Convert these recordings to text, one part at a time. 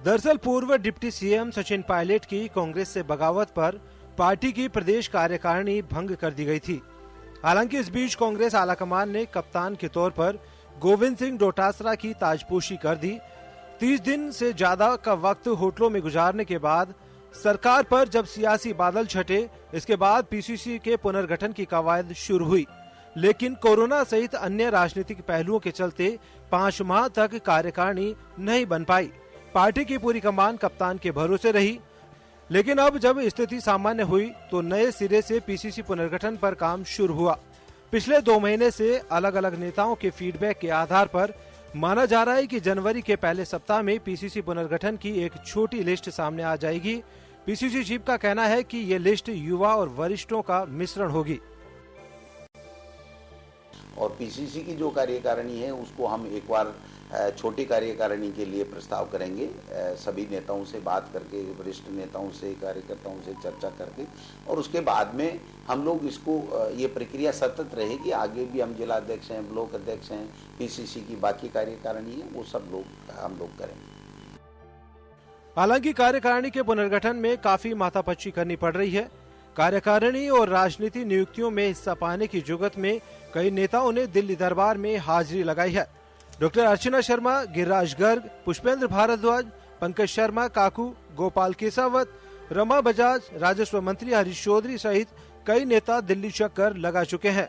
दरअसल पूर्व deputy CM Sachin Pilot की कांग्रेस से बगावत पर पार्टी की प्रदेश कार्यकारिणी भंग कर दी गई थी। हालांकि इस बीच कांग्रेस आलाकमान ने कप्तान के तौर पर गोविंद सिंह डोटासरा की ताजपोशी कर दी। 30 दिन से ज्यादा का वक्त होटलों में गुजारने के बाद सरकार पर जब सियासी बादल छटे, इसके बाद पीसीसी के पुनर्गठन की कवायद शुरू हुई। लेकिन कोरोना सहित अन्य राजनीतिक पहलुओं के चलते 5 माह तक कार्यकारिणी नहीं बन पाई। पार्टी की पूरी कमान कप्तान के भरोसे रही। लेकिन अब जब स्थिति सामान्य हुई तो नए सिरे से पीसीसी पुनर्गठन पर काम शुरू हुआ। पिछले 2 महीने से अलग अलग नेताओं के फीडबैक के आधार पर माना जा रहा है कि जनवरी के पहले सप्ताह में पीसीसी पुनर्गठन की एक छोटी लिस्ट सामने आ जाएगी। पीसीसी चीफ का कहना है कि ये लिस्ट युवा और वरिष्ठों का मिश्रण होगी। और पीसीसी की जो कार्यकारिणी है उसको हम एक बार छोटी कार्यकारिणी के लिए प्रस्ताव करेंगे, सभी नेताओं से बात करके, वरिष्ठ नेताओं से, कार्यकर्ताओं से चर्चा करके, और उसके बाद में हम लोग इसको ये प्रक्रिया सतत रहेगी। आगे भी हम जिला अध्यक्ष हैं, ब्लॉक अध्यक्ष हैं, पीसीसी की बाकी कार्यकारिणी है, वो सब लोग हम लोग करेंगे। हालांकि कार्यकारिणी के पुनर्गठन में काफी माथापच्ची करनी पड़ रही है। कार्यकारिणी और राजनीति नियुक्तियों में हिस्सा पाने की जुगत में कई नेताओं ने दिल्ली दरबार में हाजिरी लगाई है। डॉक्टर अर्चना शर्मा, गिरिराज गर्ग, पुष्पेंद्र भारद्वाज, पंकज शर्मा काकू, गोपाल केसावत, रमा बजाज, राजस्व मंत्री हरीश चौधरी सहित कई नेता दिल्ली चक्कर लगा चुके हैं,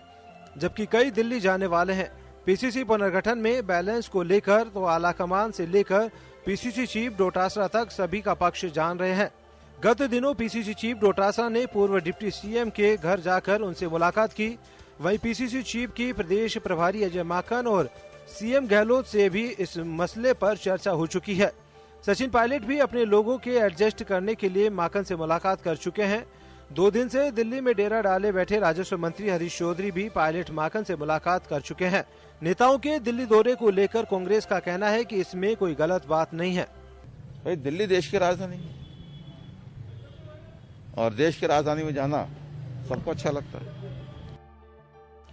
जबकि कई दिल्ली जाने वाले हैं। पीसीसी पुनर्गठन में बैलेंस को लेकर तो आलाकमान से लेकर पीसीसी चीफ डोटासरा तक सभी का पक्ष जान रहे हैं। गत दिनों पीसीसी चीफ डोटासरा ने पूर्व डिप्टी सीएम के घर जाकर उनसे मुलाकात की। वहीं पीसीसी चीफ की प्रदेश प्रभारी अजय माकन और सीएम गहलोत से भी इस मसले पर चर्चा हो चुकी है। सचिन पायलट भी अपने लोगों के एडजस्ट करने के लिए माकन से मुलाकात कर चुके हैं। 2 दिन से दिल्ली में डेरा डाले बैठे राजस्व मंत्री हरीश चौधरी भी पायलट माकन से मुलाकात कर चुके हैं। नेताओं के दिल्ली दौरे को लेकर कांग्रेस का कहना है कि इसमें कोई गलत बात नहीं है। भाई दिल्ली देश की राजधानी है और देश की राजधानी में जाना सबको अच्छा लगता है।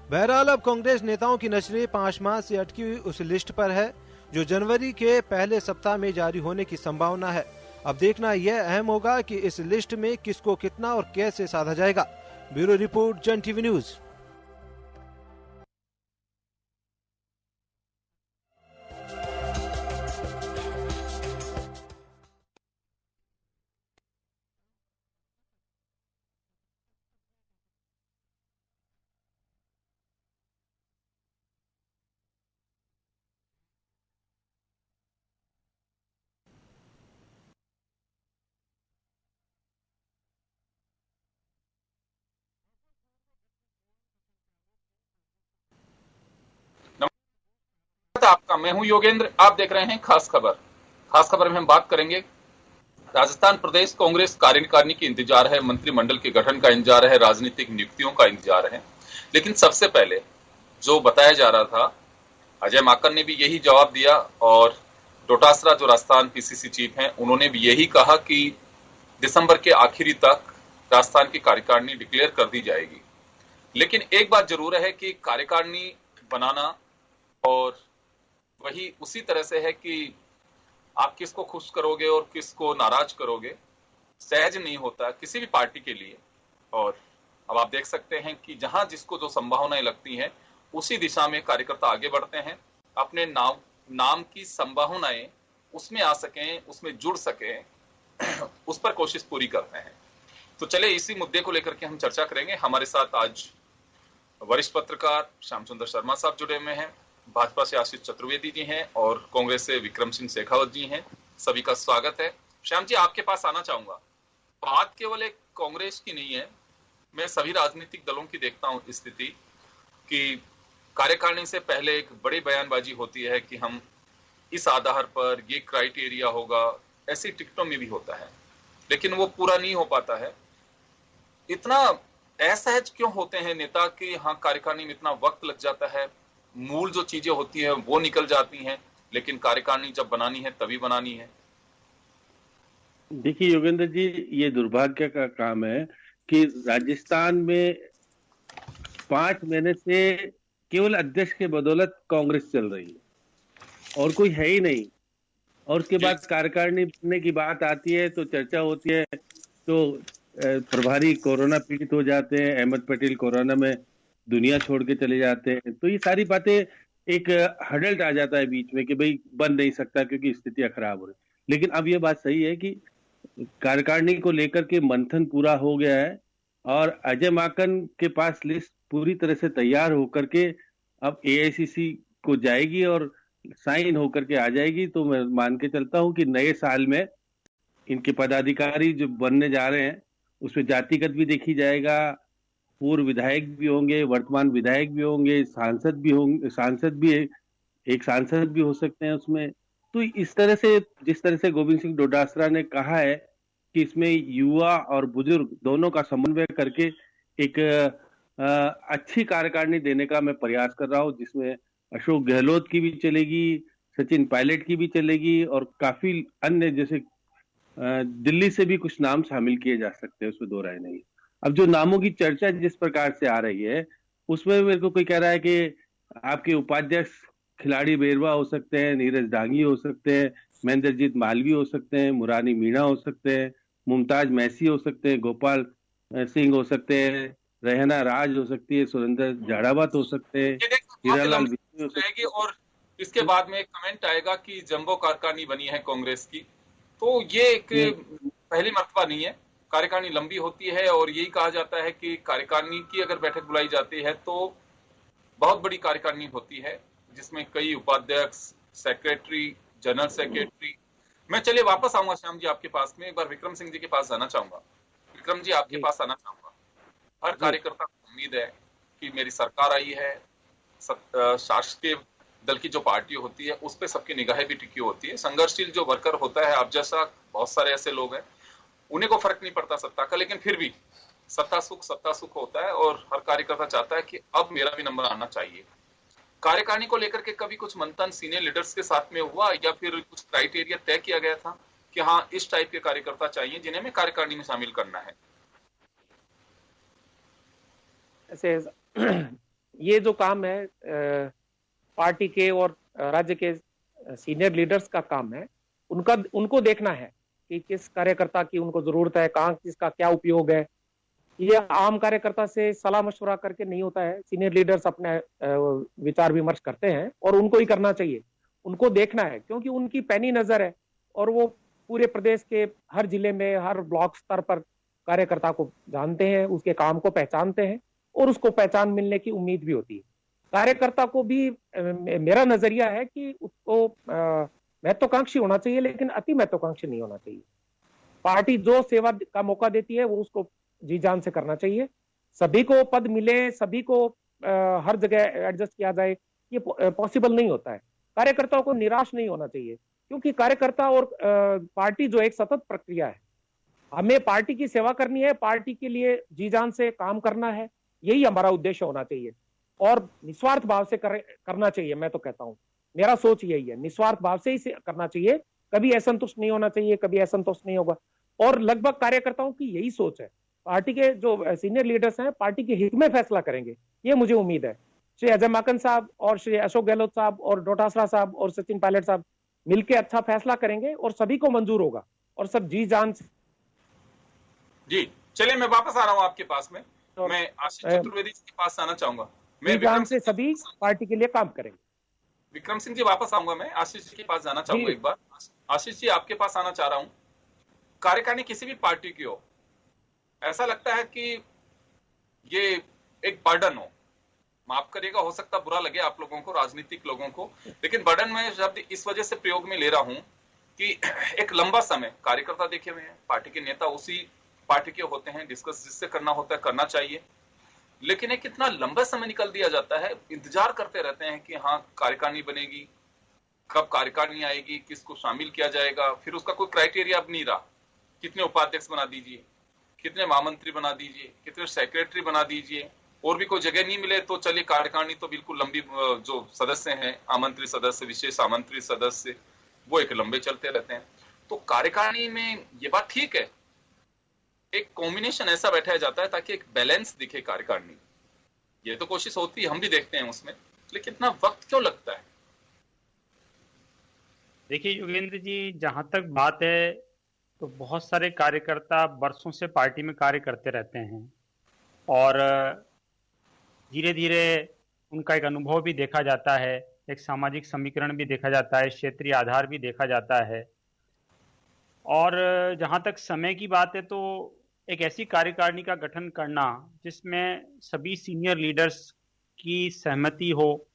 बहरहाल अब कांग्रेस नेताओं की नजरें 5 माह से अटकी हुई उस लिस्ट पर है जो जनवरी के पहले सप्ताह में जारी होने की संभावना है। अब देखना यह अहम होगा कि इस लिस्ट में किसको कितना और कैसे साधा जाएगा। ब्यूरो रिपोर्ट, जन टीवी न्यूज। आपका मैं हूं योगेंद्र, आप देख रहे हैं खास खबर। खास खबर में हम बात करेंगे राजस्थान प्रदेश कांग्रेस कार्यकारिणी की इंतजार है, मंत्रिमंडल के गठन का इंतजार है, राजनीतिक नियुक्तियों का इंतजार है। लेकिन सबसे पहले जो बताया जा रहा था, अजय माकन ने भी यही जवाब दिया और डोटासरा जो राजस्थान पीसीसी चीफ हैं उन्होंने भी यही कहा कि दिसंबर के आखिरी तक राजस्थान की कार्यकारिणी डिक्लेयर कर दी जाएगी। लेकिन एक बात जरूर है कि कार्यकारिणी बनाना और वही उसी तरह से है कि आप किसको खुश करोगे और किसको नाराज करोगे, सहज नहीं होता किसी भी पार्टी के लिए। और अब आप देख सकते हैं कि जहां जिसको जो संभावनाएं लगती हैं उसी दिशा में कार्यकर्ता आगे बढ़ते हैं, अपने नाम की संभावनाएं उसमें आ सकें, उसमें जुड़ सकें, उस पर कोशिश पूरी करते हैं। तो चले इसी मुद्दे को लेकर के हम चर्चा करेंगे। हमारे साथ आज वरिष्ठ पत्रकार श्याम सुंदर शर्मा साहब जुड़े हुए हैं, भाजपा से आशीष चतुर्वेदी जी हैं और कांग्रेस से विक्रम सिंह शेखावत जी हैं। सभी का स्वागत है। श्याम जी, आपके पास आना चाहूंगा। बात केवल एक कांग्रेस की नहीं है, मैं सभी राजनीतिक दलों की देखता हूं स्थिति कि कार्यकारिणी से पहले एक बड़ी बयानबाजी होती है कि हम इस आधार पर ये क्राइटेरिया होगा, ऐसी टिकटों में भी होता है, लेकिन वो पूरा नहीं हो पाता है। इतना असहज क्यों होते हैं नेता कि हाँ कार्यकारिणी में इतना वक्त लग जाता है, मूल जो चीजें होती हैं वो निकल जाती हैं, लेकिन कार्यकारिणी जब बनानी है तभी बनानी है। देखिए योगेंद्र जी, ये दुर्भाग्य का काम है कि राजस्थान में 5 महीने से केवल अध्यक्ष के बदौलत कांग्रेस चल रही है और कोई है ही नहीं। और उसके बाद कार्यकारिणी बनने की बात आती है तो चर्चा होती है, तो प्रभारी कोरोना पीड़ित हो जाते हैं, अहमद पटेल कोरोना में दुनिया छोड़ के चले जाते हैं, तो ये सारी बातें एक हडल्ट आ जाता है बीच में कि भाई बन नहीं सकता क्योंकि स्थितियां खराब हो रही। लेकिन अब ये बात सही है कि कार्यकारिणी को लेकर के मंथन पूरा हो गया है और अजय माकन के पास लिस्ट पूरी तरह से तैयार होकर के अब एआईसीसी को जाएगी और साइन होकर के आ जाएगी। तो मैं मान के चलता हूं कि नए साल में इनके पदाधिकारी जो बनने जा रहे हैं उसमें जातिगत भी देखी जाएगा, पूर्व विधायक भी होंगे, वर्तमान विधायक भी होंगे, सांसद भी होंगे, एक सांसद भी हो सकते हैं उसमें। तो इस तरह से, जिस तरह से गोविंद सिंह डोटासरा ने कहा है कि इसमें युवा और बुजुर्ग दोनों का समन्वय करके एक अच्छी कार्यकारिणी देने का मैं प्रयास कर रहा हूं, जिसमें अशोक गहलोत की भी चलेगी, सचिन पायलट की भी चलेगी और काफी अन्य जैसे दिल्ली से भी कुछ नाम शामिल किए जा सकते हैं, उसमें दो राय नहीं। अब जो नामों की चर्चा जिस प्रकार से आ रही है उसमें मेरे को कोई कह रहा है कि आपके उपाध्यक्ष खिलाड़ी बेरवा हो सकते हैं, नीरज डांगी हो सकते हैं, महेंद्रजीत मालवी हो सकते हैं, मुरानी मीणा हो सकते हैं, मुमताज मैसी हो सकते हैं, गोपाल सिंह हो सकते हैं, रहना राज हो सकती है, सुरेंद्र जाड़ावत हो सकते हैं, हीरालाल हो सकते हैं। और इसके बाद में एक कमेंट आएगा कि जंबो कारकानी बनी है कांग्रेस की, तो ये एक पहली मर्तबा नहीं है। कार्यकारिणी लंबी होती है और यही कहा जाता है कि कार्यकारिणी की अगर बैठक बुलाई जाती है तो बहुत बड़ी कार्यकारिणी होती है जिसमें कई उपाध्यक्ष, सेक्रेटरी, जनरल सेक्रेटरी। मैं चलिए वापस आऊंगा श्याम जी आपके पास में, एक बार विक्रम सिंह जी के पास जाना चाहूंगा। विक्रम जी आपके पास आना चाहूंगा। हर कार्यकर्ता को उम्मीद है कि मेरी सरकार आई है, शासकीय दल की जो पार्टी होती है उस पर सबकी निगाहें भी टिकी होती है। संघर्षशील जो वर्कर होता है, आप जैसा बहुत सारे ऐसे लोग हैं, उन्हें को फर्क नहीं पड़ता सत्ता का, लेकिन फिर भी सत्ता सुख होता है और हर कार्यकर्ता चाहता है कि अब मेरा भी नंबर आना चाहिए। कार्यकारिणी को लेकर के कभी कुछ मंथन सीनियर लीडर्स के साथ में हुआ या फिर कुछ क्राइटेरिया तय किया गया था कि हाँ इस टाइप के कार्यकर्ता चाहिए जिन्हें हमें कार्यकारिणी में शामिल करना है? ऐसे ये जो काम है पार्टी के और राज्य के सीनियर लीडर्स का काम है, उनको देखना है कि किस कार्यकर्ता की उनको जरूरत है, कहाँ किसका क्या उपयोग है। ये आम कार्यकर्ता से सलाह मशवरा करके नहीं होता है। सीनियर लीडर्स अपने विचार विमर्श करते हैं और उनको ही करना चाहिए, उनको देखना है, क्योंकि उनकी पैनी नजर है और वो पूरे प्रदेश के हर जिले में, हर ब्लॉक स्तर पर कार्यकर्ता को जानते हैं, उसके काम को पहचानते हैं और उसको पहचान मिलने की उम्मीद भी होती है। कार्यकर्ता को भी मेरा नजरिया है कि उसको महत्वाकांक्षी होना चाहिए, लेकिन अति महत्वाकांक्षी नहीं होना चाहिए। पार्टी जो सेवा का मौका देती है वो उसको जी जान से करना चाहिए। सभी को पद मिले, सभी को हर जगह एडजस्ट किया जाए, ये पॉसिबल नहीं होता है। कार्यकर्ताओं को निराश नहीं होना चाहिए, क्योंकि कार्यकर्ता और पार्टी जो एक सतत प्रक्रिया है। हमें पार्टी की सेवा करनी है, पार्टी के लिए जी जान से काम करना है, यही हमारा उद्देश्य होना चाहिए और निस्वार्थ भाव से करना चाहिए। मैं तो कहता हूं, मेरा सोच यही है, निस्वार्थ भाव से ही करना चाहिए, कभी असंतुष्ट नहीं होना चाहिए, कभी असंतोष नहीं होगा। और लगभग कार्यकर्ताओं की यही सोच है। पार्टी के जो सीनियर लीडर्स हैं पार्टी के हित में फैसला करेंगे, ये मुझे उम्मीद है। श्री अजय माकन साहब और श्री अशोक गहलोत साहब और डोटासरा साहब और सचिन पायलट साहब मिलकर अच्छा फैसला करेंगे और सभी को मंजूर होगा और सब जी जान से। जी चलिए, मैं वापस आ रहा हूं आपके पास में। मैं आशीष चतुर्वेदी के पास आना चाहूंगा। मैं विक्रम से सभी पार्टी के लिए काम करेंगे। विक्रम सिंह जी वापस आऊंगा, मैं आशीष जी के पास जाना चाहूंगा एक बार। आशीष जी आपके पास आना चाह रहा हूं। कार्यकारिणी किसी भी पार्टी की हो, ऐसा लगता है कि ये एक बर्डन हो, माफ करिएगा, हो सकता बुरा लगे आप लोगों को, राजनीतिक लोगों को, लेकिन बर्डन में शब्द इस वजह से प्रयोग में ले रहा हूं कि एक लंबा समय कार्यकर्ता देखे हुए हैं, पार्टी के नेता उसी पार्टी के होते हैं, डिस्कस जिससे करना होता है करना चाहिए, लेकिन एक कितना लंबा समय निकल दिया जाता है, इंतजार करते रहते हैं कि हाँ कार्यकारिणी बनेगी, कब कार्यकारिणी आएगी, किसको शामिल किया जाएगा। फिर उसका कोई क्राइटेरिया अब नहीं रहा, कितने उपाध्यक्ष बना दीजिए, कितने महामंत्री बना दीजिए, कितने सेक्रेटरी बना दीजिए, और भी कोई जगह नहीं मिले तो चलिए कार्यकारिणी तो बिल्कुल लंबी, जो सदस्य हैं, आमंत्रित सदस्य, विशेष आमंत्रित सदस्य, वो एक लंबे चलते रहते हैं। तो कार्यकारिणी में ये बात ठीक है, एक कॉम्बिनेशन ऐसा बैठाया जाता है ताकि एक बैलेंस दिखे कार्यकारिणी। ये तो कोशिश होती है, हम भी देखते हैं उसमें, लेकिन इतना वक्त क्यों लगता है? देखिए योगेंद्र जी, जहां तक बात है तो बहुत सारे कार्यकर्ता बरसों से पार्टी में कार्य करते रहते हैं और धीरे धीरे उनका एक अनुभव भी देखा जाता है, एक सामाजिक समीकरण भी देखा जाता है, क्षेत्रीय आधार भी देखा जाता है। और जहां तक समय की बात है तो एक ऐसी कार्यकारिणी का गठन करना जिसमें सभी सीनियर लीडर्स की सहमति हो,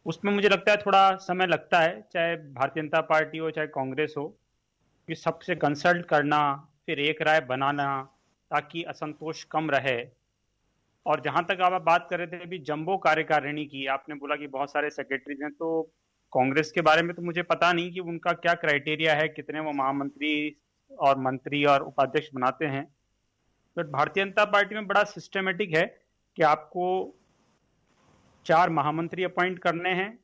उसमें मुझे लगता है थोड़ा समय लगता है, चाहे भारतीय जनता पार्टी हो चाहे कांग्रेस हो, कि सबसे कंसल्ट करना, फिर एक राय बनाना ताकि असंतोष कम रहे। और जहां तक आप बात कर रहे थे अभी जंबो कार्यकारिणी की, आपने बोला कि बहुत सारे सेक्रेटरीज हैं, तो कांग्रेस के बारे में तो मुझे पता नहीं कि उनका क्या क्राइटेरिया है, कितने वो महामंत्री और मंत्री और उपाध्यक्ष बनाते हैं। बट भारतीय जनता पार्टी में बड़ा सिस्टमेटिक है कि आपको 4 महामंत्री अपॉइंट करने हैं,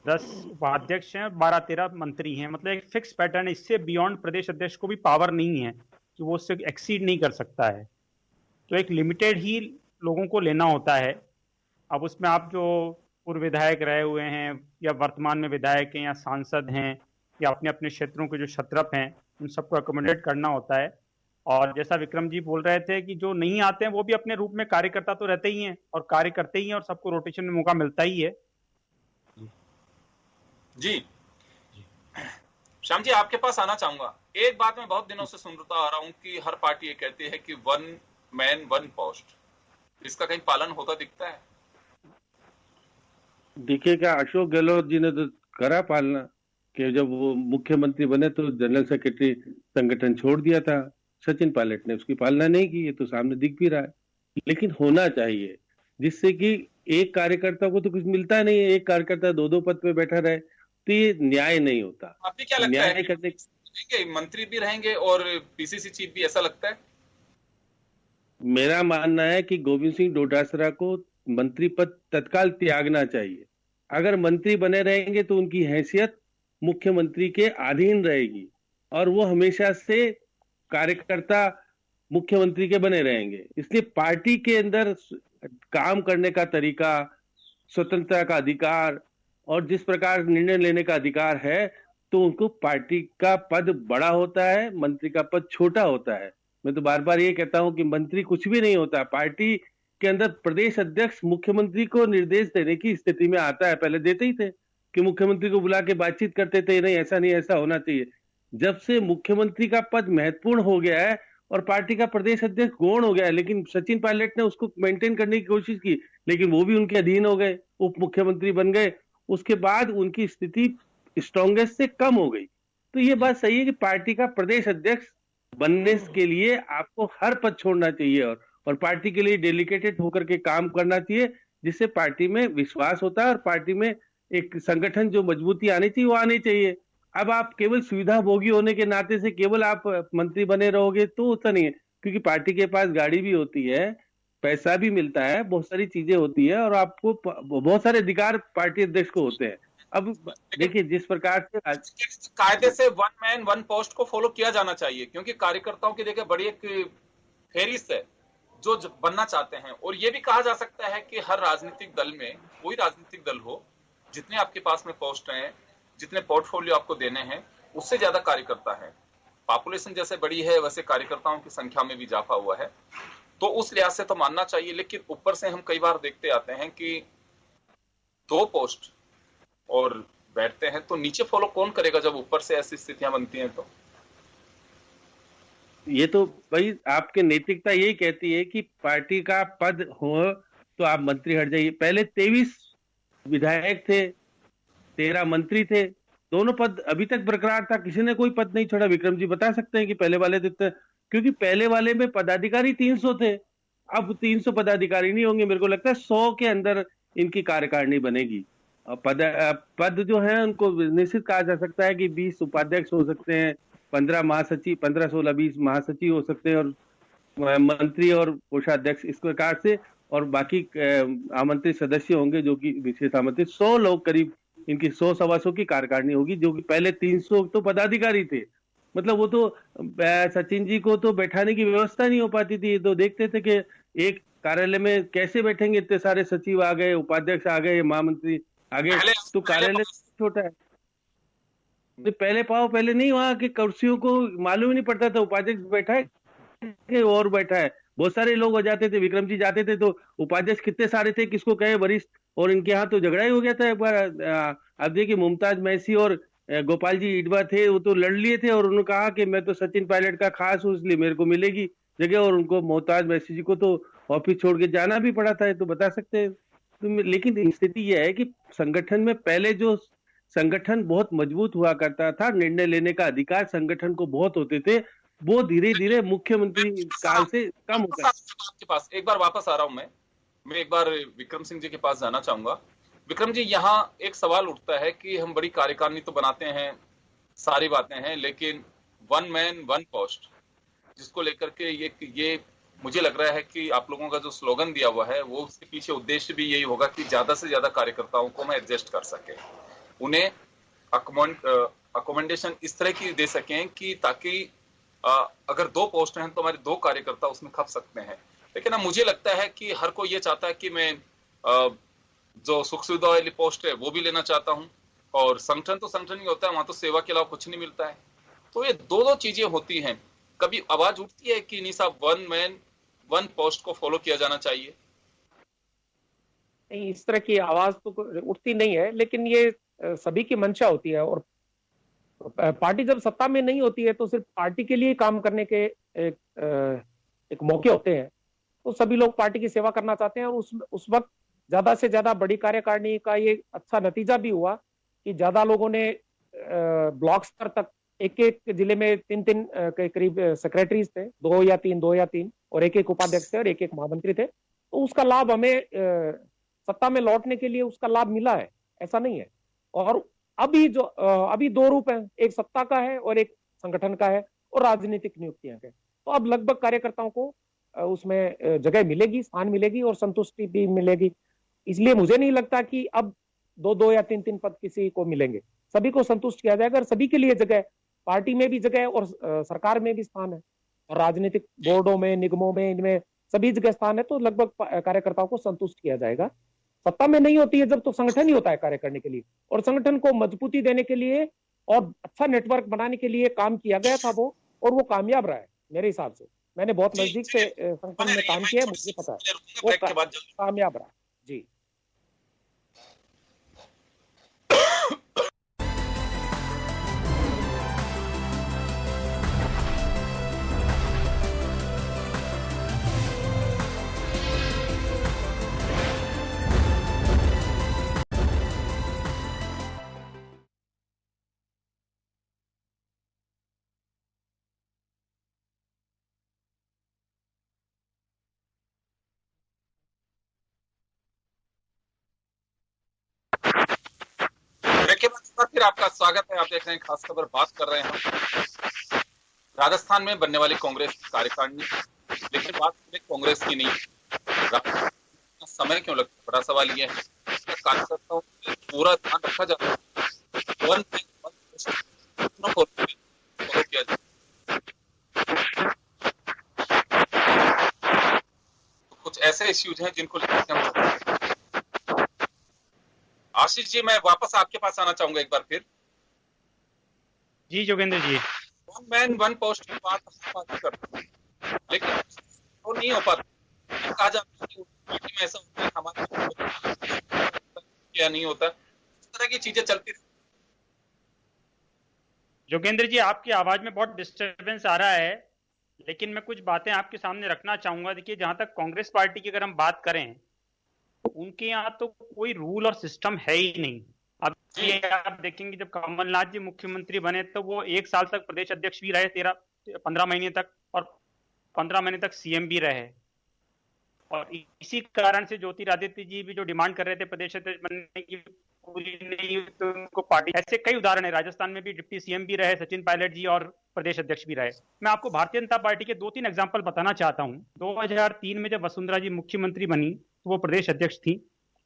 10 उपाध्यक्ष हैं और 12-13 मंत्री हैं। मतलब एक फिक्स पैटर्न है, इससे बियॉन्ड प्रदेश अध्यक्ष को भी पावर नहीं है कि वो उससे एक्सीड नहीं कर सकता है। तो एक लिमिटेड ही लोगों को लेना होता है। अब उसमें आप जो पूर्व विधायक रहे हुए हैं या वर्तमान में विधायक हैं या सांसद हैं या अपने अपने क्षेत्रों के जो क्षत्रप हैं, उन सबको अकोमोडेट करना होता है। और जैसा विक्रम जी बोल रहे थे कि जो नहीं आते हैं वो भी अपने रूप में कार्यकर्ता तो रहते ही हैं और कार्य करते ही हैं और सबको रोटेशन में मौका मिलता ही है। जी श्याम जी, आपके पास आना चाहूंगा। एक बात मैं बहुत दिनों से सुनता आ रहा हूं कि हर पार्टी ये कहती है कि 1 मैन 1 पोस्ट, इसका कहीं पालन होता दिखता है? देखिए, क्या अशोक गहलोत जी ने तो करा पालना कि जब वो मुख्यमंत्री बने तो जनरल सेक्रेटरी संगठन छोड़ दिया था। सचिन पायलट ने उसकी पालना नहीं की, ये तो सामने दिख भी रहा है। लेकिन होना चाहिए जिससे कि एक कार्यकर्ता को तो कुछ मिलता नहीं है, एक कार्यकर्ता 2-2 पद पे बैठा रहे, तो ये न्याय नहीं होता। आपको क्या लगता न्याय है करने मंत्री भी रहेंगे और पीसीसी चीफ भी, ऐसा लगता है? मेरा मानना है कि गोविंद सिंह डोटासरा को मंत्री पद तत्काल त्यागना चाहिए। अगर मंत्री बने रहेंगे तो उनकी हैसियत मुख्यमंत्री के अधीन रहेगी और वो हमेशा से कार्यकर्ता मुख्यमंत्री के बने रहेंगे। इसलिए पार्टी के अंदर काम करने का तरीका, स्वतंत्रता का अधिकार और जिस प्रकार निर्णय लेने का अधिकार है, तो उनको पार्टी का पद बड़ा होता है, मंत्री का पद छोटा होता है। मैं तो बार बार ये कहता हूं कि मंत्री कुछ भी नहीं होता। पार्टी के अंदर प्रदेश अध्यक्ष मुख्यमंत्री को निर्देश देने की स्थिति में आता है। पहले देते ही थे कि मुख्यमंत्री को बुला के बातचीत करते थे, नहीं ऐसा नहीं, ऐसा होना चाहिए। जब से मुख्यमंत्री का पद महत्वपूर्ण हो गया है और पार्टी का प्रदेश अध्यक्ष गौण हो गया है, लेकिन सचिन पायलट ने उसको मेंटेन करने की कोशिश की, लेकिन वो भी उनके अधीन हो गए, उप मुख्यमंत्री बन गए। उसके बाद उनकी स्थिति स्ट्रॉन्गेस्ट से कम हो गई। तो ये बात सही है कि पार्टी का प्रदेश अध्यक्ष बनने के लिए आपको हर पद छोड़ना चाहिए और पार्टी के लिए डेडिकेटेड होकर के काम करना चाहिए, जिससे पार्टी में विश्वास होता है और पार्टी में एक संगठन जो मजबूती आनी चाहिए वो आनी चाहिए। अब आप केवल सुविधा भोगी होने के नाते से केवल आप मंत्री बने रहोगे तो होता नहीं है, क्योंकि पार्टी के पास गाड़ी भी होती है, पैसा भी मिलता है, बहुत सारी चीजें होती है और आपको बहुत सारे अधिकार पार्टी अध्यक्ष को होते हैं। अब देखिए जिस प्रकार से कायदे से 1 मैन 1 पोस्ट को फॉलो किया जाना चाहिए, क्योंकि कार्यकर्ताओं की देखिए बड़ी एक फेरिस्त है जो बनना चाहते हैं। और ये भी कहा जा सकता है कि हर राजनीतिक दल में, कोई राजनीतिक दल हो, जितने आपके पास में पोस्ट हैं, जितने पोर्टफोलियो आपको देने हैं, उससे ज्यादा कार्यकर्ता है। पॉपुलेशन जैसे बड़ी है वैसे कार्यकर्ताओं की संख्या में भी इजाफा हुआ है, तो उस लिहाज से तो मानना चाहिए। लेकिन ऊपर से हम कई बार देखते आते हैं कि 2 पोस्ट और बैठते हैं, तो नीचे फॉलो कौन करेगा जब ऊपर से ऐसी स्थितियां बनती हैं? तो ये तो भाई आपके नैतिकता यही कहती है कि पार्टी का पद हो तो आप मंत्री हट जाइए। पहले 23 विधायक थे, 13 मंत्री थे, दोनों पद अभी तक बरकरार था, किसी ने कोई पद नहीं छोड़ा। विक्रम जी बता सकते हैं कि पहले वाले तो, क्योंकि पहले वाले में पदाधिकारी 300 थे, अब 300 पदाधिकारी नहीं होंगे। मेरे को लगता है 100 के अंदर इनकी कार्यकारिणी बनेगी। पद जो है उनको निश्चित कहा जा सकता है कि 20 उपाध्यक्ष हो सकते हैं, 15 महासचिव, 15, 16, 20 महासचिव हो सकते हैं और मंत्री और कोषाध्यक्ष इस प्रकार से, और बाकी आमंत्रित सदस्य होंगे जो कि विशेष आमंत्रित। 100 लोग करीब इनकी 100-125 की कार्यकारिणी होगी, जो कि पहले 300 तो पदाधिकारी थे। मतलब वो तो सचिन जी को तो बैठाने की व्यवस्था नहीं हो पाती थी। तो देखते थे कि एक कार्यालय में कैसे बैठेंगे, इतने सारे सचिव आ गए, उपाध्यक्ष आ गए, महामंत्री आ गए, तो कार्यालय छोटा है। पहले पाओ पहले नहीं, वहां की कुर्सियों को मालूम ही नहीं पड़ता था उपाध्यक्ष बैठा है कि और बैठा है। बहुत सारे लोग हो जाते थे, विक्रम जी जाते थे तो उपाध्यक्ष कितने सारे थे, किसको कहे वरिष्ठ, और इनके यहाँ तो झगड़ा ही हो गया था एक बार। आप देखिए मुमताज मैसी और गोपाल जी इडवा थे, वो तो लड़ लिए थे और उन्होंने कहा कि मैं तो सचिन पायलट का खास हूँ इसलिए मेरे को मिलेगी जगह, और उनको मुमताज मैसी जी को तो ऑफिस छोड़ के जाना भी पड़ा था, तो बता सकते हैं। तो लेकिन स्थिति यह है कि संगठन में पहले जो संगठन बहुत मजबूत हुआ करता था, निर्णय लेने का अधिकार संगठन को बहुत होते थे, वो धीरे धीरे मुख्यमंत्री काल से कम होता है। आपके पास एक बार वापस आ रहा हूं मैं एक बार विक्रम सिंह जी के पास जाना चाहूंगा। विक्रम जी, यहाँ एक सवाल उठता है कि हम बड़ी कार्यकारिणी तो बनाते हैं, सारी बातें हैं, लेकिन वन मैन वन पोस्ट जिसको लेकर के ये मुझे लग रहा है कि आप लोगों का जो स्लोगन दिया हुआ है वो उसके पीछे उद्देश्य भी यही होगा कि ज्यादा से ज्यादा कार्यकर्ताओं को हम एडजस्ट कर सके, उन्हें अकोमोडेशन इस तरह की दे सकें कि ताकि अगर 2 पोस्ट हैं तो हमारे 2 कार्यकर्ता उसमें खप सकते हैं। लेकिन अब मुझे लगता है कि हर कोई ये चाहता है कि मैं जो सुख सुविधा वाली पोस्ट है वो भी लेना चाहता हूं, और संगठन तो संगठन ही होता है, वहां तो सेवा के अलावा कुछ नहीं मिलता है। तो ये दो चीजें होती हैं। कभी आवाज उठती है कि नहीं साहब, वन मैन वन पोस्ट को फॉलो किया जाना चाहिए? नहीं, इस तरह की आवाज तो उठती नहीं है, लेकिन ये सभी की मंशा होती है। और पार्टी जब सत्ता में नहीं होती है तो सिर्फ पार्टी के लिए काम करने के एक मौके होते हैं, तो सभी लोग पार्टी की सेवा करना चाहते हैं। और उस वक्त ज्यादा से ज्यादा बड़ी कार्यकारिणी का ये अच्छा नतीजा भी हुआ कि ज्यादा लोगों ने ब्लॉक स्तर तक एक एक जिले में 3-3 के करीब सेक्रेटरीज थे, 2 या 3 और एक उपाध्यक्ष थे और एक महामंत्री थे। तो उसका लाभ हमें सत्ता में लौटने के लिए उसका लाभ मिला है, ऐसा नहीं है। और अभी 2 रूप हैं, एक सत्ता का है और एक संगठन का है और राजनीतिक नियुक्तियां के। तो अब लगभग कार्यकर्ताओं को उसमें जगह मिलेगी, स्थान मिलेगी और संतुष्टि भी मिलेगी। इसलिए मुझे नहीं लगता कि अब 2-2 या 3-3 पद किसी को मिलेंगे, सभी को संतुष्ट किया जाएगा और सभी के लिए जगह, पार्टी में भी जगह है और सरकार में भी स्थान है और राजनीतिक बोर्डों में, निगमों में, इनमें सभी जगह स्थान है। तो लगभग कार्यकर्ताओं को संतुष्ट किया जाएगा। सत्ता में नहीं होती है जब, तो संगठन ही होता है कार्य करने के लिए, और संगठन को मजबूती देने के लिए और अच्छा नेटवर्क बनाने के लिए काम किया गया था वो, और वो कामयाब रहा है मेरे हिसाब से। मैंने बहुत नजदीक से संगठन में काम किया है, मुझे पता है वो कामयाब रहा। जी फिर आपका स्वागत है। आप देख रहे हैं खास खबर, बात कर रहे हैं राजस्थान में बनने वाली कांग्रेस की कार्यकारिणी। लेकिन बात कांग्रेस की नहीं, समय क्यों लगता है, बड़ा सवाल यह है। कार्यकर्ताओं को पूरा ध्यान रखा जाता है, कुछ ऐसे इश्यूज हैं जिनको लेकर हम। आशीष जी, मैं वापस आपके पास आना चाहूंगा एक बार फिर। जी जोगेंद्र जी, वन मैन वन पोस्ट की बात करते हैं, लेकिन वो नहीं हो पाता। कहा जाता है कि पार्टी में ऐसा होता है, हमारे क्या नहीं होता, इस तरह की चीजें चलती। जोगेंद्र जी, आपकी आवाज में बहुत डिस्टरबेंस आ रहा है, लेकिन मैं कुछ बातें आपके सामने रखना चाहूंगा। देखिए, जहां तक कांग्रेस पार्टी की अगर हम बात करें, उनके यहाँ तो कोई रूल और सिस्टम है ही नहीं। अब ये आप देखेंगे, जब कमलनाथ जी मुख्यमंत्री बने तो वो 1 साल तक प्रदेश अध्यक्ष भी रहे, 15 महीने तक, और 15 महीने तक सीएम भी रहे। और इसी कारण से ज्योतिरादित्य जी भी जो डिमांड कर रहे थे प्रदेश अध्यक्ष बनने की, पूरी नहीं, तो उनको पार्टी, ऐसे कई उदाहरण है। राजस्थान में भी डिप्टी सीएम भी रहे सचिन पायलट जी और प्रदेश अध्यक्ष भी रहे। मैं आपको भारतीय जनता पार्टी के 2-3 एग्जाम्पल बताना चाहता हूं। 2003 में जब वसुंधरा जी मुख्यमंत्री बनी तो वो प्रदेश अध्यक्ष थी,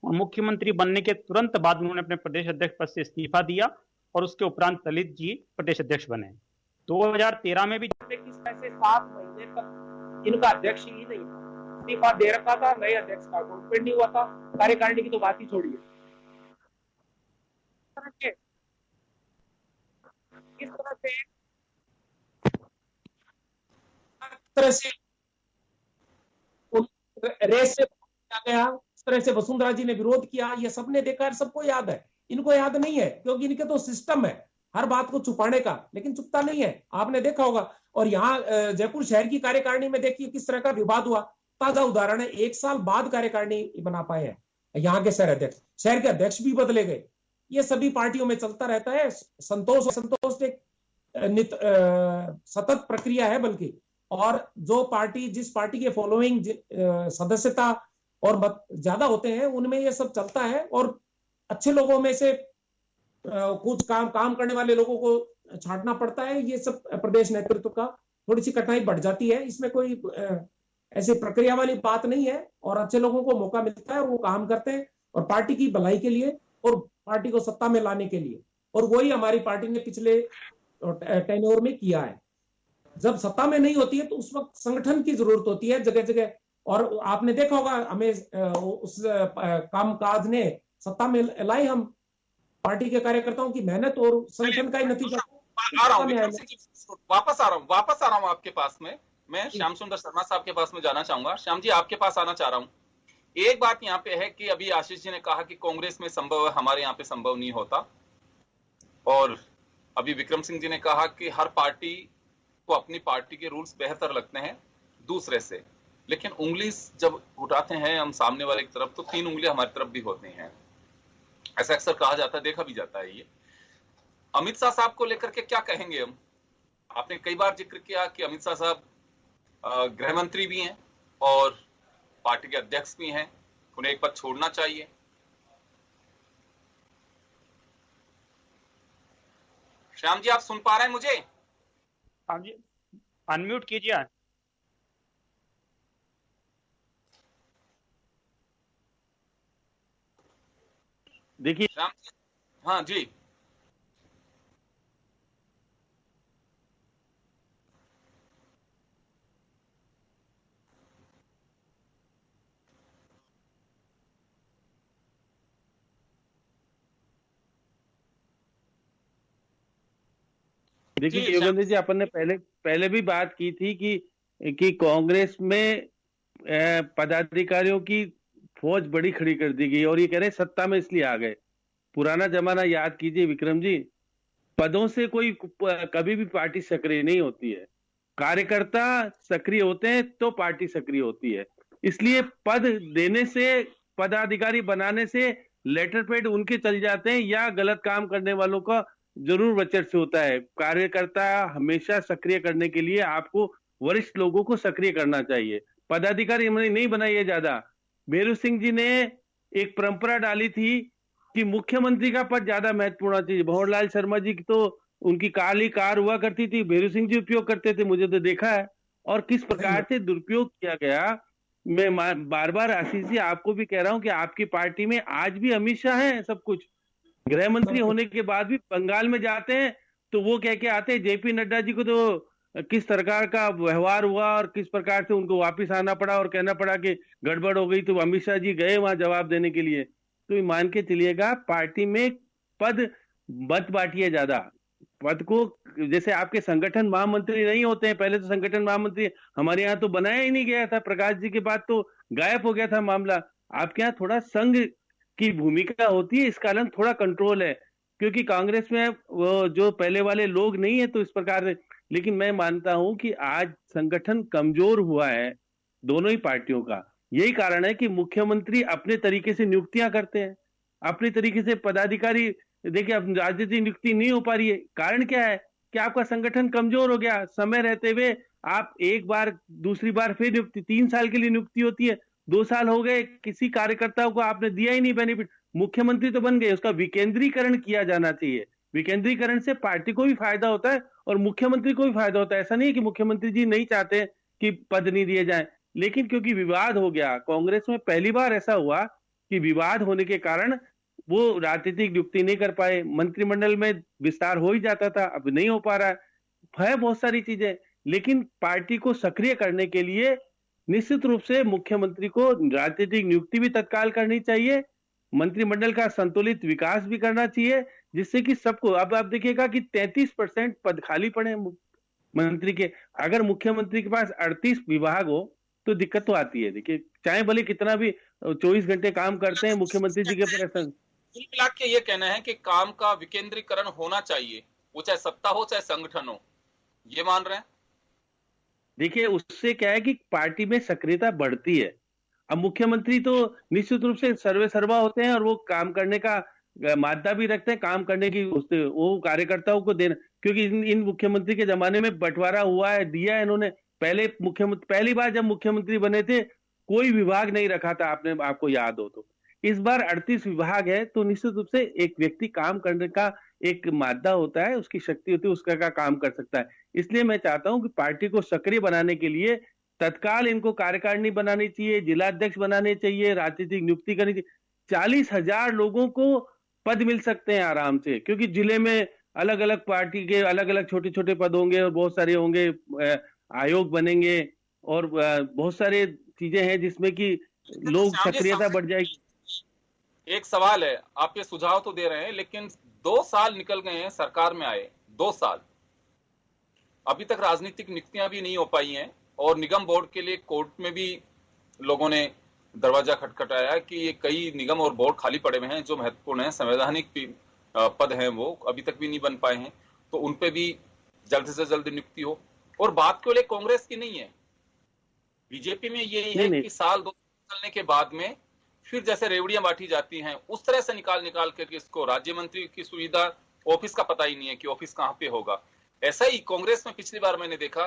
और मुख्यमंत्री बनने के तुरंत बाद उन्होंने अपने प्रदेश अध्यक्ष पद से इस्तीफा दिया और उसके उपरांत ललित जी प्रदेश अध्यक्ष बने। 2013 में भी 7 महीने तक इनका अध्यक्ष ही नहीं था, इस्तीफा दे रखा था, नए अध्यक्ष का अपॉइंटमेंट नहीं हुआ था। कार्यकारिणी की तो बात ही छोड़िए। पे तरह से रेस से किया गया, इस तरह से वसुंधरा जी ने विरोध किया, ये सबने देखा है, सबको याद है। इनको याद नहीं है क्योंकि इनके तो सिस्टम है हर बात को छुपाने का, लेकिन चुपता नहीं है, आपने देखा होगा। और यहाँ जयपुर शहर की कार्यकारिणी में देखिए किस तरह का विवाद हुआ। ताजा उदाहरण है, 1 साल बाद कार्यकारिणी बना पाए हैं यहाँ के शहर अध्यक्ष, शहर के अध्यक्ष भी बदले गए। ये सभी पार्टियों में चलता रहता है। संतोष एक सतत प्रक्रिया है बल्कि, और जो पार्टी, जिस पार्टी के फॉलोइंग सदस्यता और मत ज्यादा होते हैं उनमें ये सब चलता है, और अच्छे लोगों में से कुछ काम करने वाले लोगों को छांटना पड़ता है। ये सब प्रदेश नेतृत्व का थोड़ी सी कठिनाई बढ़ जाती है, इसमें कोई ऐसी प्रक्रिया वाली बात नहीं है, और अच्छे लोगों को मौका मिलता है और वो काम करते हैं और पार्टी की भलाई के लिए और पार्टी को सत्ता में लाने के लिए, और वही हमारी पार्टी ने पिछले टेन्योर में किया है। जब सत्ता में नहीं होती है तो उस वक्त संगठन की जरूरत होती है जगह जगह, और आपने देखा होगा हमें उस कामकाज ने सत्ता में लाई हम पार्टी के कार्यकर्ताओं की मेहनत और संगठन का ही नतीजा। वापस आ रहा हूँ आपके पास में। मैं श्याम सुंदर शर्मा साहब के पास में जाना चाहूंगा। श्याम जी, आपके पास आना चाह रहा हूँ। एक बात यहाँ पे है कि अभी आशीष जी ने कहा कि कांग्रेस में संभव है, हमारे यहाँ पे संभव नहीं होता, और अभी विक्रम सिंह जी ने कहा कि हर पार्टी को अपनी पार्टी के रूल्स बेहतर लगते हैं दूसरे से, लेकिन उंगली जब उठाते हैं हम सामने वाले की तरफ तो 3 उंगली हमारी तरफ भी होती हैं, ऐसा अक्सर कहा जाता है, देखा भी जाता है। ये अमित शाह साहब को लेकर के क्या कहेंगे हम? आपने कई बार जिक्र किया कि अमित शाह साहब गृह मंत्री भी हैं और पार्टी के अध्यक्ष भी हैं, उन्हें एक पद छोड़ना चाहिए। श्याम जी, आप सुन पा रहे हैं मुझे? हाँ जी, अनम्यूट कीजिए। देखिए श्याम जी, हाँ जी, देखिए योगेंद्र जी, अपन ने पहले भी बात की थी कि कांग्रेस में पदाधिकारियों की फौज बड़ी खड़ी कर दी गई, और ये कह रहे हैं सत्ता में इसलिए आ गए। पुराना जमाना याद कीजिए विक्रम जी, पदों से कोई कभी भी पार्टी सक्रिय नहीं होती है। कार्यकर्ता सक्रिय होते हैं तो पार्टी सक्रिय होती है। इसलिए पद देने से, पदाधिकारी बनाने से लेटर पैड उनके चल जाते हैं, या गलत काम करने वालों का जरूर वर्चस्व होता है। कार्यकर्ता हमेशा सक्रिय करने के लिए आपको वरिष्ठ लोगों को सक्रिय करना चाहिए, पदाधिकारी नहीं बनाइए ज्यादा। बेरू सिंह जी ने एक परंपरा डाली थी कि मुख्यमंत्री का पद ज्यादा महत्वपूर्ण होना चाहिए। भंवरलाल शर्मा जी की तो उनकी काली कार हुआ करती थी, बेरू सिंह जी उपयोग करते थे, मुझे तो देखा है। और किस प्रकार से दुरुपयोग किया गया, मैं बार बार आशीष जी आपको भी कह रहा हूं कि आपकी पार्टी में आज भी अमित शाह है, सब कुछ गृह मंत्री होने के बाद भी बंगाल में जाते हैं तो वो कह के आते हैं जेपी नड्डा जी को तो किस प्रकार का व्यवहार हुआ और किस प्रकार से उनको वापस आना पड़ा और कहना पड़ा कि गड़बड़ हो गई, तो अमित शाह जी गए वहां जवाब देने के लिए। तो मान के चलिएगा पार्टी में पद मत बांटिए ज्यादा। पद को, जैसे आपके संगठन महामंत्री नहीं होते हैं, पहले तो संगठन महामंत्री हमारे यहाँ तो बनाया ही नहीं गया था, प्रकाश जी के बाद तो गायब हो गया था मामला। आपके यहाँ थोड़ा संघ की भूमिका होती है, इस कारण थोड़ा कंट्रोल है, क्योंकि कांग्रेस में वो जो पहले वाले लोग नहीं है तो इस प्रकार से। लेकिन मैं मानता हूं कि आज संगठन कमजोर हुआ है दोनों ही पार्टियों का। यही कारण है कि मुख्यमंत्री अपने तरीके से नियुक्तियां करते हैं, अपने तरीके से पदाधिकारी। देखिए अब राजनीतिक नियुक्ति नहीं हो पा रही है, कारण क्या है कि आपका संगठन कमजोर हो गया। समय रहते हुए आप एक बार दूसरी बार फिर नियुक्ति, 3 साल के लिए नियुक्ति होती है, 2 साल हो गए, किसी कार्यकर्ता को आपने दिया ही नहीं बेनिफिट। मुख्यमंत्री तो बन गए, उसका विकेंद्रीकरण किया जाना चाहिए। विकेंद्रीकरण से पार्टी को भी फायदा होता है और मुख्यमंत्री को भी फायदा होता है। ऐसा नहीं है कि मुख्यमंत्री जी नहीं चाहते कि पद नहीं दिए जाए, लेकिन क्योंकि विवाद हो गया, कांग्रेस में पहली बार ऐसा हुआ कि विवाद होने के कारण वो राजनीतिक नियुक्ति नहीं कर पाए। मंत्रिमंडल में विस्तार हो ही जाता था, अब नहीं हो पा रहा है बहुत सारी चीजें। लेकिन पार्टी को सक्रिय करने के लिए निश्चित रूप से मुख्यमंत्री को राजनीतिक नियुक्ति भी तत्काल करनी चाहिए, मंत्रिमंडल का संतुलित विकास भी करना चाहिए, जिससे कि सबको, अब आप देखिएगा कि 33% पद खाली पड़े हैं मंत्री के। अगर मुख्यमंत्री के पास 38 विभाग हो तो दिक्कत तो आती है। देखिए, चाहे भले कितना भी 24 घंटे काम करते हैं, मुख्यमंत्री जी के प्रश्न। कुल मिला के ये कहना है कि काम का विकेंद्रीकरण होना चाहिए, वो चाहे सत्ता हो चाहे संगठन हो, ये मान रहे हैं। देखिए, उससे क्या है कि पार्टी में सक्रियता बढ़ती है। अब मुख्यमंत्री तो निश्चित रूप से सर्वे सर्वा होते हैं और वो काम करने का मादा भी रखते हैं, काम करने की वो कार्यकर्ताओं को देना, क्योंकि इन मुख्यमंत्री के जमाने में बंटवारा हुआ है, दिया है इन्होंने। पहली बार जब मुख्यमंत्री बने थे कोई विभाग नहीं रखा था, आपको याद हो तो। इस बार 38 विभाग है, तो निश्चित रूप से एक व्यक्ति काम करने का एक मादा होता है, उसकी शक्ति होती है, उसका का काम कर सकता है। इसलिए मैं चाहता हूं कि पार्टी को सक्रिय बनाने के लिए तत्काल इनको कार्यकारिणी बनानी चाहिए, जिलाध्यक्ष बनाने चाहिए, राजनीतिक नियुक्ति करनी चाहिए। 40,000 लोगों को पद मिल सकते हैं आराम से, क्योंकि जिले में अलग अलग पार्टी के अलग अलग छोटे छोटे पद होंगे और बहुत सारे होंगे, आयोग बनेंगे और बहुत सारे चीजें हैं जिसमें कि लोग सक्रियता बढ़ जाएगी। एक सवाल है, आप ये सुझाव तो दे रहे हैं, लेकिन 2 साल निकल गए हैं सरकार में आए, 2 साल, अभी तक राजनीतिक नियुक्तियां भी नहीं हो पाई हैं और निगम बोर्ड के लिए कोर्ट में भी लोगों ने दरवाजा खटखटाया कि ये कई निगम और बोर्ड खाली पड़े हुए हैं जो महत्वपूर्ण हैं, संवैधानिक पद हैं, वो अभी तक भी नहीं बन पाए हैं, तो उन पे भी जल्द से जल्द नियुक्ति हो। और बात केवल कांग्रेस की नहीं है, बीजेपी में यही है कि साल 2 निकलने के बाद में फिर जैसे रेवड़ियां बांटी जाती हैं उस तरह से निकाल करके इसको राज्य मंत्री की सुविधा, ऑफिस का पता ही नहीं है कि ऑफिस कहां पे होगा। ऐसा ही कांग्रेस में पिछली बार मैंने देखा,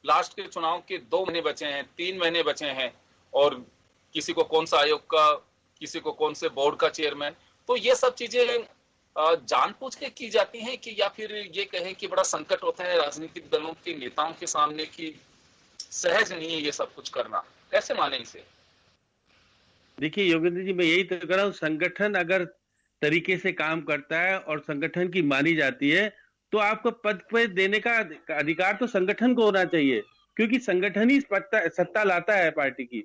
लास्ट के चुनाव के 2 महीने बचे हैं, 3 महीने बचे हैं और किसी को कौन सा आयोग का, किसी को कौन से बोर्ड का चेयरमैन, तो ये सब चीजें जानबूझ के की जाती हैं कि या फिर ये कहें कि बड़ा संकट होता है राजनीतिक दलों के नेताओं के सामने कि सहज नहीं है ये सब कुछ करना, कैसे माने इसे? देखिए योगेंद्र जी, मैं यही तो कह रहा हूँ, संगठन अगर तरीके से काम करता है और संगठन की मानी जाती है तो आपको पद पे देने का अधिकार तो संगठन को होना चाहिए, क्योंकि संगठन ही सत्ता लाता है पार्टी की।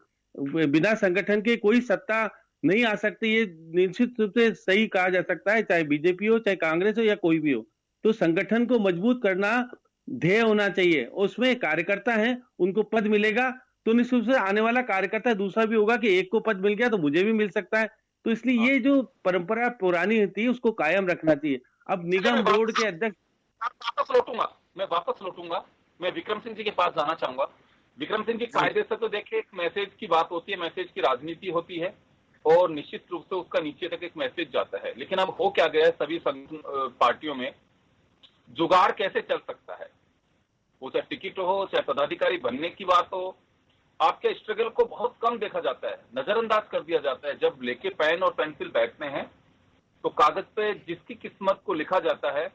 बिना संगठन के कोई सत्ता नहीं आ सकती, ये निश्चित रूप से सही कहा जा सकता है, चाहे बीजेपी हो, चाहे कांग्रेस हो या कोई भी हो। तो संगठन को मजबूत करना ध्येय होना चाहिए, उसमें कार्यकर्ता हैं उनको पद मिलेगा तो निश्चित रूप से आने वाला कार्यकर्ता दूसरा भी होगा कि एक को पद मिल गया तो मुझे भी मिल सकता है। तो इसलिए ये जो परंपरा पुरानी होती है उसको कायम रखना चाहिए। अब निगम बोर्ड के अध्यक्ष, मैं वापस लौटूंगा, मैं विक्रम सिंह जी के पास जाना चाहूंगा। विक्रम सिंह जी, कायदे से तो देखिए एक मैसेज की बात होती है, मैसेज की राजनीति होती है और निश्चित रूप से उसका नीचे तक एक मैसेज जाता है, लेकिन अब हो क्या गया है सभी पार्टियों में, जुगाड़ कैसे चल सकता है, वो चाहे टिकट हो चाहे पदाधिकारी बनने की बात हो, आपके स्ट्रगल को बहुत कम देखा जाता है, नजरअंदाज कर दिया जाता है। जब लेके पेन और पेंसिल बैठते हैं तो कागज पे जिसकी किस्मत को लिखा जाता है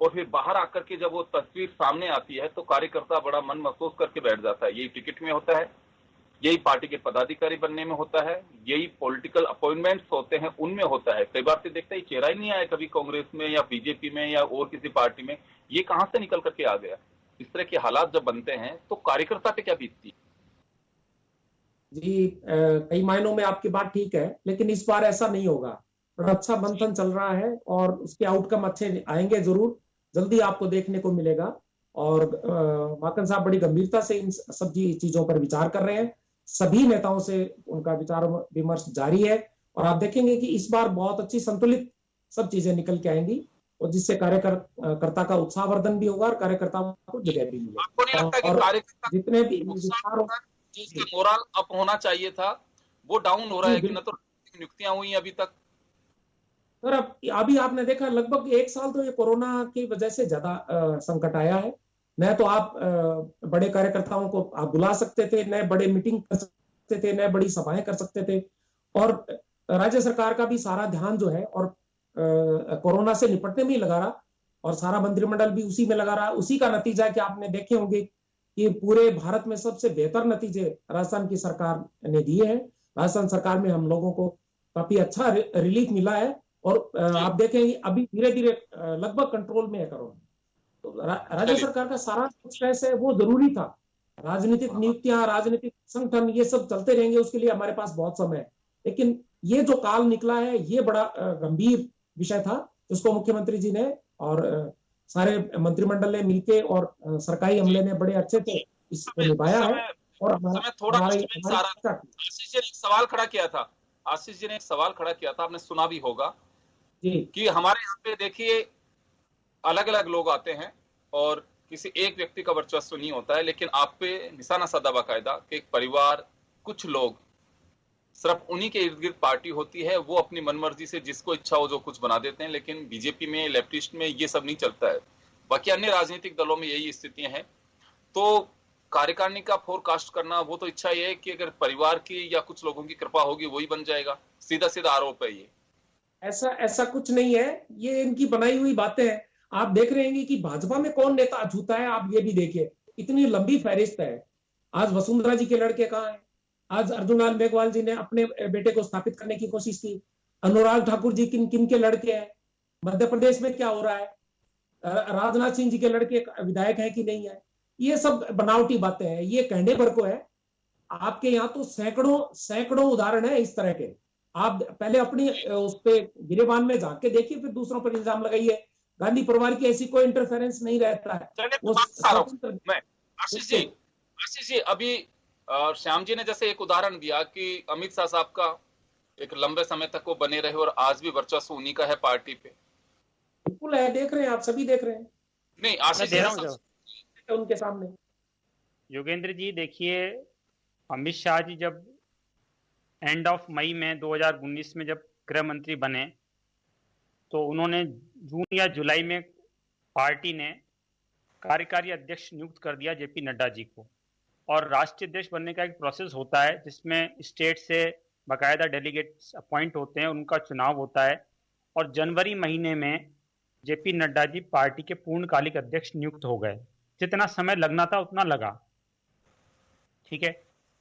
और फिर बाहर आकर के जब वो तस्वीर सामने आती है तो कार्यकर्ता बड़ा मन महसूस करके बैठ जाता है। यही टिकट में होता है, यही पार्टी के पदाधिकारी बनने में होता है, यही पॉलिटिकल अपॉइंटमेंट्स होते हैं उनमें होता है। कई बार से देखते ही चेहरा ही नहीं आया कभी कांग्रेस में या बीजेपी में या और किसी पार्टी में, ये कहां से निकल करके आ गया। इस तरह के हालात जब बनते हैं तो कार्यकर्ता पे क्या बीतती है? जी, कई मायनों में आपकी बात ठीक है, लेकिन इस बार ऐसा नहीं होगा। बड़ा अच्छा मंथन चल रहा है और उसके आउटकम अच्छे आएंगे, जरूर जल्दी आपको देखने को मिलेगा। और माकन साहब बड़ी गंभीरता से इन सब चीजों पर विचार कर रहे हैं, सभी नेताओं से उनका विचार विमर्श जारी है और आप देखेंगे कि इस बार बहुत अच्छी संतुलित सब चीजें निकल के आएंगी और जिससे कार्यकर्ता का उत्साहवर्धन भी होगा और कार्यकर्ताओं को जगह भी मिलेगी। और जितने भी मोरल अप होना चाहिए था वो डाउन हो रहा है कि न तो नियुक्तियां हुई अभी तक। सर, अभी आपने देखा लगभग 1 साल तो ये कोरोना की वजह से ज्यादा संकट आया है। न तो आप बड़े कार्यकर्ताओं को आप बुला सकते थे, न बड़े मीटिंग कर सकते थे, न बड़ी सभाएं कर सकते थे और राज्य सरकार का भी सारा ध्यान जो है और कोरोना से निपटने में ही लगा रहा और सारा मंत्रिमंडल भी उसी में लगा रहा। उसी का नतीजा कि आपने देखे होंगे कि पूरे भारत में सबसे बेहतर नतीजे राजस्थान की सरकार ने दिए हैं। राजस्थान सरकार में हम लोगों को काफी अच्छा रिलीफ मिला है और आप देखेंगे अभी धीरे धीरे लगभग कंट्रोल में है कोरोना। तो राज्य सरकार का सारा स्ट्रेस है वो जरूरी था। राजनीतिक नियुक्तियां, राजनीतिक संगठन, ये सब चलते रहेंगे, उसके लिए हमारे पास बहुत समय है। लेकिन ये जो काल निकला है ये बड़ा गंभीर विषय था जिसको मुख्यमंत्री जी ने और सारे मंत्रिमंडल ने मिलके और सरकारी अमले ने बड़े अच्छे से इसको निभाया है। और आशीष जी ने एक सवाल खड़ा किया था, आपने सुना भी होगा कि हमारे यहाँ पे देखिए अलग अलग लोग आते हैं और किसी एक व्यक्ति का वर्चस्व नहीं होता है, लेकिन आप पे निशाना साधा बाकायदा कि एक परिवार, कुछ लोग, सिर्फ उन्हीं के इर्द गिर्द पार्टी होती है, वो अपनी मनमर्जी से जिसको इच्छा हो जो कुछ बना देते हैं। लेकिन बीजेपी में, लेफ्टिस्ट में ये सब नहीं चलता है। बाकी अन्य राजनीतिक दलों में यही स्थितियां हैं। तो कार्यकारिणी का फोरकास्ट करना, वो तो इच्छा ये है कि अगर परिवार की या कुछ लोगों की कृपा होगी वही बन जाएगा। सीधा सीधा आरोप है ये। ऐसा कुछ नहीं है, ये इनकी बनाई हुई बातें हैं। आप देख रहे हैं कि भाजपा में कौन नेता अछूता है, आप ये भी देखिए, इतनी लंबी फहरिस्त है। आज वसुंधरा जी के लड़के कहाँ हैं? आज अर्जुनलाल मेघवाल जी ने अपने बेटे को स्थापित करने की कोशिश की। अनुराग ठाकुर जी किन के लड़के हैं? मध्य प्रदेश में क्या हो रहा है? राजनाथ सिंह जी के लड़के विधायक हैं कि नहीं है? ये सब बनावटी बातें हैं, ये कहने भर को है। आपके यहाँ तो सैकड़ों उदाहरण है इस तरह के। आप पहले अपनी उस पे गिरेबान में झांक के देखिए, फिर दूसरों पर इल्जाम लगाइए। गांधी परिवार की ऐसी कोई इंटरफेरेंस नहीं रहता है। आशीष जी, अभी श्याम जी ने जैसे एक उदाहरण दिया कि अमित शाह साहब का एक लंबे समय तक वो बने रहे और आज भी वर्चस्व उन्हीं का है पार्टी पे। बिल्कुल है, देख रहे हैं, आप सभी देख रहे हैं। नहीं, आशीष जी उनके सामने। योगेंद्र जी देखिए, अमित शाह जी जब एंड ऑफ मई में 2019 में जब गृह मंत्री बने तो उन्होंने जून या जुलाई में पार्टी ने कार्यकारी अध्यक्ष नियुक्त कर दिया जेपी नड्डा जी को। और राष्ट्रीय अध्यक्ष बनने का एक प्रोसेस होता है जिसमें स्टेट से बाकायदा डेलीगेट्स अपॉइंट होते हैं, उनका चुनाव होता है। और जनवरी महीने में जेपी नड्डा जी पार्टी के पूर्णकालिक अध्यक्ष नियुक्त हो गए। जितना समय लगना था उतना लगा, ठीक है।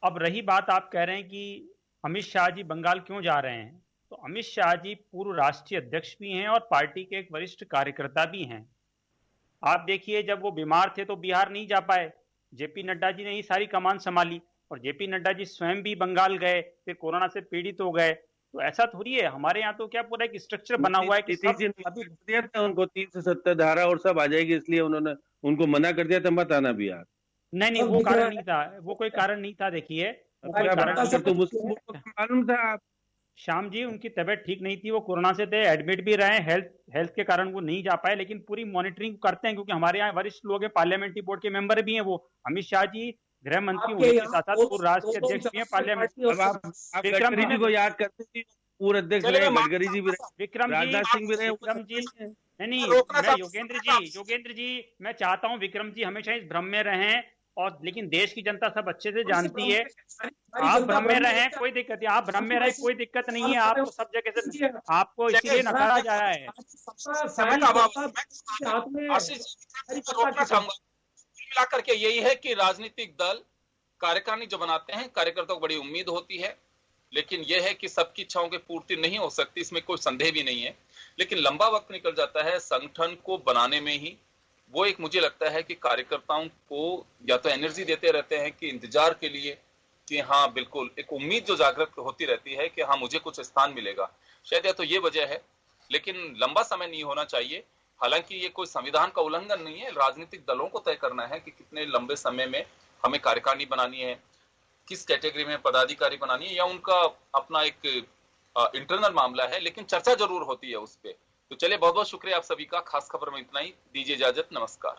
अब रही बात, आप कह रहे हैं कि अमित शाह जी बंगाल क्यों जा रहे हैं, तो अमित शाह जी पूर्व राष्ट्रीय अध्यक्ष भी हैं और पार्टी के एक वरिष्ठ कार्यकर्ता भी हैं। आप देखिए, जब वो बीमार थे तो बिहार नहीं जा पाए, जेपी नड्डा जी ने ही सारी कमान संभाली। और जेपी नड्डा जी स्वयं भी बंगाल गए, फिर कोरोना से पीड़ित हो गए। तो ऐसा थोड़ी है, हमारे यहाँ तो क्या पूरा एक स्ट्रक्चर बना हुआ है कि दिया था उनको 370 धारा और सब आ जाएगी, इसलिए उन्होंने उनको मना कर दिया था मत आना बिहार। नहीं, वो कारण नहीं था, वो कोई कारण नहीं था। देखिए, मालूम था श्याम जी, उनकी तबीयत ठीक नहीं थी, वो कोरोना से थे, एडमिट भी रहे, हेल्थ के कारण वो नहीं जा पाए। लेकिन पूरी मॉनिटरिंग करते हैं क्योंकि हमारे यहाँ वरिष्ठ लोग हैं, पार्लियामेंट्री बोर्ड के मेंबर भी हैं। वो अमित शाह जी गृह मंत्री होने के साथ साथ पूर्व राष्ट्रीय अध्यक्ष भी हैं पार्लियामेंट। विक्रम जी को याद करते थे, पूर्व अध्यक्ष रहे, गडकरी जी भी रहे, विक्रम जी, राजनाथ सिंह भी रहे। विक्रम जी नहीं, मैं योगेंद्र जी मैं चाहता हूँ विक्रम जी हमेशा इस भ्रम में रहें, और लेकिन देश की जनता सब अच्छे से जानती है। आप भ्रम में रहें, कोई दिक्कत नहीं, आप भ्रम में रहें, कोई दिक्कत नहीं है। आपको सब जगह से आपको इसीलिए नकारा जा रहा है। मिलाकर के यही है कि राजनीतिक दल कार्यकारिणी जो बनाते हैं, कार्यकर्ताओं को बड़ी उम्मीद होती है, लेकिन यह है कि सबकी इच्छाओं की पूर्ति नहीं हो सकती, इसमें कोई संदेह भी नहीं है। लेकिन लंबा वक्त निकल जाता है संगठन को बनाने में ही। वो एक मुझे लगता है कि कार्यकर्ताओं को या तो एनर्जी देते रहते हैं कि इंतजार के लिए कि हाँ बिल्कुल, एक उम्मीद जो जागृत होती रहती है कि हाँ मुझे कुछ स्थान मिलेगा, शायद या तो ये वजह है। लेकिन लंबा समय नहीं होना चाहिए। हालांकि ये कोई संविधान का उल्लंघन नहीं है, राजनीतिक दलों को तय करना है कि कितने लंबे समय में हमें कार्यकारिणी बनानी है, किस कैटेगरी में पदाधिकारी बनानी है, या उनका अपना एक इंटरनल मामला है, लेकिन चर्चा जरूर होती है उस पर। तो चलिए, बहुत बहुत शुक्रिया आप सभी का। खास खबर में इतना ही, दीजिए इजाजत, नमस्कार।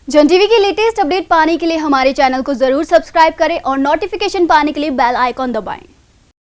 जन टीवी की लेटेस्ट अपडेट पाने के लिए हमारे चैनल को जरूर सब्सक्राइब करें और नोटिफिकेशन पाने के लिए बेल आइकॉन दबाएं।